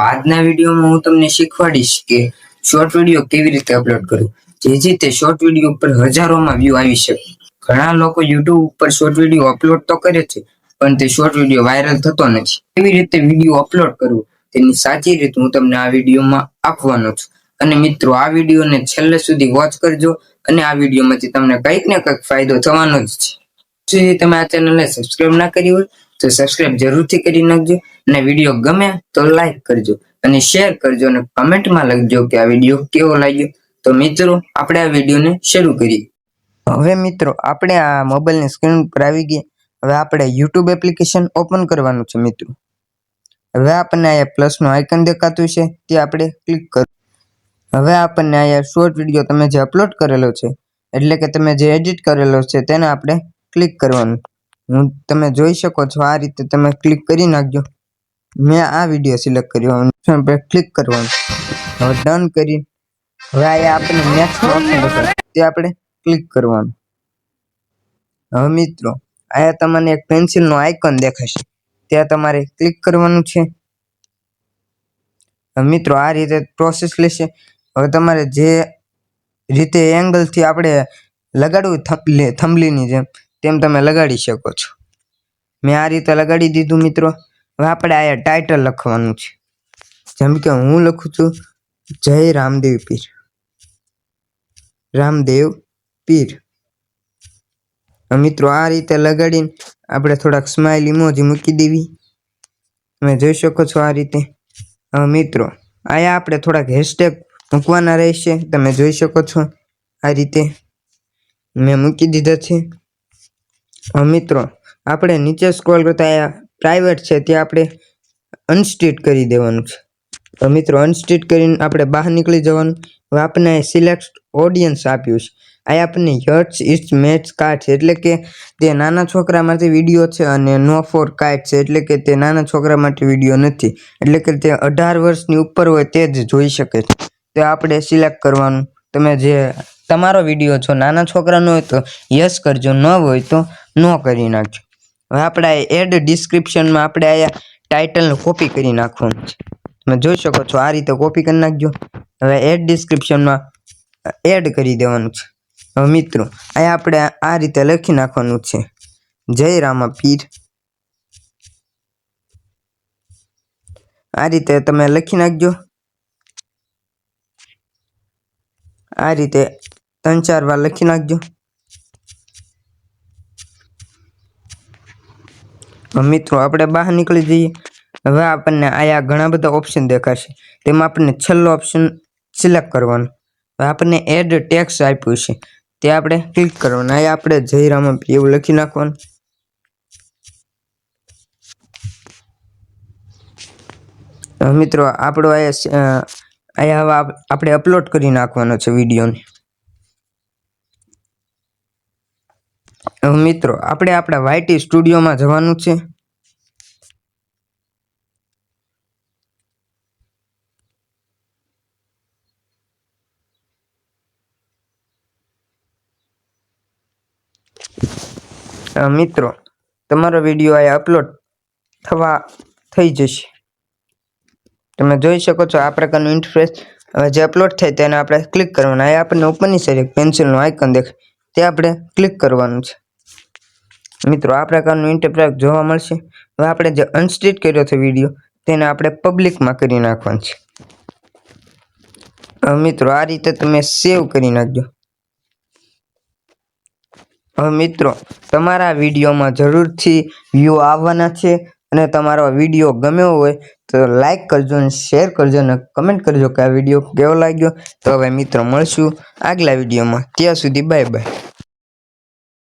આજના વિડીયોમાં હું તમને શીખવાડીશ કે શોર્ટ વિડીયો કેવી રીતે અપલોડ કરવું, જેથી તે શોર્ટ વિડીયો ઉપર હજારોમાં વ્યૂ આવી શકે. ઘણા લોકો યુટ્યુબ ઉપર શોર્ટ વિડીયો અપલોડ તો કરે છે, પણ તે શોર્ટ વિડીયો વાયરલ થતો નથી. કેવી રીતે વિડીયો અપલોડ કરવું તેની સાચી રીત હું તમને આ વિડીયોમાં આપવાનો છું. અને મિત્રો, આ વિડીયોને છેલ્લે સુધી વોચ કરજો અને આ વિડીયોમાંથી તમને કંઈક ને કંઈક ફાયદો થવાનો જ છે. જો તમે આ ચેનલને સબસ્ક્રાઇબ ના કરી હોય તો સબસ્ક્રાઇબ જરૂરથી કરી નાખજો અને વિડીયો ગમે તો લાઈક કરજો અને શેર કરજો અને કમેન્ટમાં લખજો કે આ વિડીયો કેવો લાગ્યો. તો મિત્રો, આપણે આ વિડીયોને શરૂ કરીએ. હવે મિત્રો, આપણે આ મોબાઈલની સ્ક્રીન પર આવી ગયા. હવે આપણે YouTube એપ્લિકેશન ઓપન કરવાનું છે મિત્રો. હવે આપણને અહીંયા પ્લસનું આઇકન દેખાતું છે, તે આપણે ક્લિક કરો. હવે આપણને અહીંયા શોર્ટ વિડીયો તમે જે અપલોડ કરેલો છે, એટલે કે તમે જે એડિટ કરેલો છે, તેને આપણે ક્લિક કરવાનું. તમે જોઈ શકો છો આ રીતે તમે ક્લિક કરી નાખજો. મેં આ વિડીયો સિલેક્ટ કર્યો, આપણે ક્લિક કરવાનું. હવે ડન કરી હવે અહીંયા આપણે નેક્સ્ટ ઓપ્શન બતાવે, તે આપણે ક્લિક કરવાનું. હવે મિત્રો, અહીંયા તમને એક પેન્સિલનો આઇકન દેખાશે, ત્યાં તમારે ક્લિક કરવાનું છે. મિત્રો, આ રીતે પ્રોસેસ લેશે. હવે તમારે જે રીતે એંગલથી આપણે લગાડવું થંબલીની જેમ, તેમ તમે લગાડી શકો છો. મેં આ રીતે લગાડી દીધું મિત્રો. હવે આપણે અહીંયા ટાઇટલ લખવાનું છે, જેમ કે હું લખું છું જય રામદેવ પીર. રામદેવ પીર. મિત્રો, આ રીતે લગાડીને આપણે થોડાક સ્માઇલ ઇમોજી મૂકી દેવી. તમે જોઈ શકો છો આ રીતે. મિત્રો, અહીંયા આપણે થોડાક હેશટેગ મૂકવાના રહેશે. તમે જોઈ શકો છો આ રીતે મેં મૂકી દીધા છે. મિત્રો, આપણે નીચે સ્ક્રોલ કરતા અહીંયા પ્રાઇવેટ છે, ત્યાં આપણે અનસ્ટ્રીટ કરી દેવાનું છે. તો મિત્રો, અનસ્ટ્રીટ કરીને આપણે બહાર નીકળી જવાનું. હવે આપણે સિલેક્ટ ઓડિયન્સ આપ્યું છે. અહીંયા આપણને યટ્સ ઇટ્સ મેચ કાર્ડ છે, એટલે કે તે નાના છોકરા માટે વિડીયો છે, અને નો ફોર કાઇટ છે, એટલે કે તે નાના છોકરા માટે વિડીયો નથી, એટલે કે તે 18 વર્ષની ઉપર હોય તે જ જોઈ શકે છે. તે આપણે સિલેક્ટ કરવાનું. તમે જે તમારો વિડીયો છો નાના છોકરાનો હોય તો યસ કરજો, ન હોય તો નો કરી નાખજો. હવે આપણે એડ ડિસ્ક્રિપ્શનમાં આપણે અહીંયા ટાઇટલને કોપી કરી નાખવાનું છે. તમે જોઈ શકો છો આ રીતે કોપી કરી નાખજો. હવે એડ ડિસ્ક્રિપ્શનમાં એડ કરી દેવાનું છે. હવે મિત્રો, અહીંયા આપણે આ રીતે લખી નાખવાનું છે જય રામા પીર. આ રીતે તમે લખી નાખજો. આ રીતે 3-4 વાર લખી નાખજો. મિત્રો, આપણે બહાર નીકળી જઈએ. હવે આપણને અહીંયા ઘણા બધા ઓપ્શન દેખાશે, તેમાં આપણને છેલ્લો ઓપ્શન સિલેક્ટ કરવાનો. હવે આપણને એડ ટેક્સ્ટ આપ્યું છે, તે આપણે ક્લિક કરવાનું. અહીંયા આપણે જય રામા પીર એવું લખી નાખવાનું. મિત્રો, આપણો અહીંયા હવે આપણે અપલોડ કરી નાખવાનો છે વિડીયોને. મિત્રો, આપણે આપણા વાયટી સ્ટુડિયોમાં જવાનું છે. મિત્રો, તમારો વિડીયો અહીંયા અપલોડ થઈ જશે. તમે જોઈ શકો છો આ પ્રકારનું ઇન્ટરફેસ. હવે જે અપલોડ થાય તેને આપણે ક્લિક કરવાનું. અહીંયા આપણને ઉપરની સાઈડ એક પેન્સિલનું આઇકન દેખાય, તે આપણે ક્લિક કરવાનું છે. મિત્રો, આ પ્રકારનું ઇન્ટરફેસ જોવા મળશે. હવે આપણે જે અનસ્ટ્રીટ કર્યો છે વિડીયો, તેને આપણે પબ્લિકમાં કરી નાખવાનું છે. મિત્રો, આ રીતે તમે સેવ કરી નાખજો. હવે મિત્રો, તમારા વિડીયોમાં જરૂરથી વ્યૂ આવવાના છે, અને તમારો વિડીયો ગમ્યો હોય તો લાઈક કરજો અને શેર કરજો અને કમેન્ટ કરજો કે આ વિડીયો કેવો લાગ્યો. તો હવે મિત્રો, મળશું આગલા વિડીયોમાં. ત્યાં સુધી બાય બાય.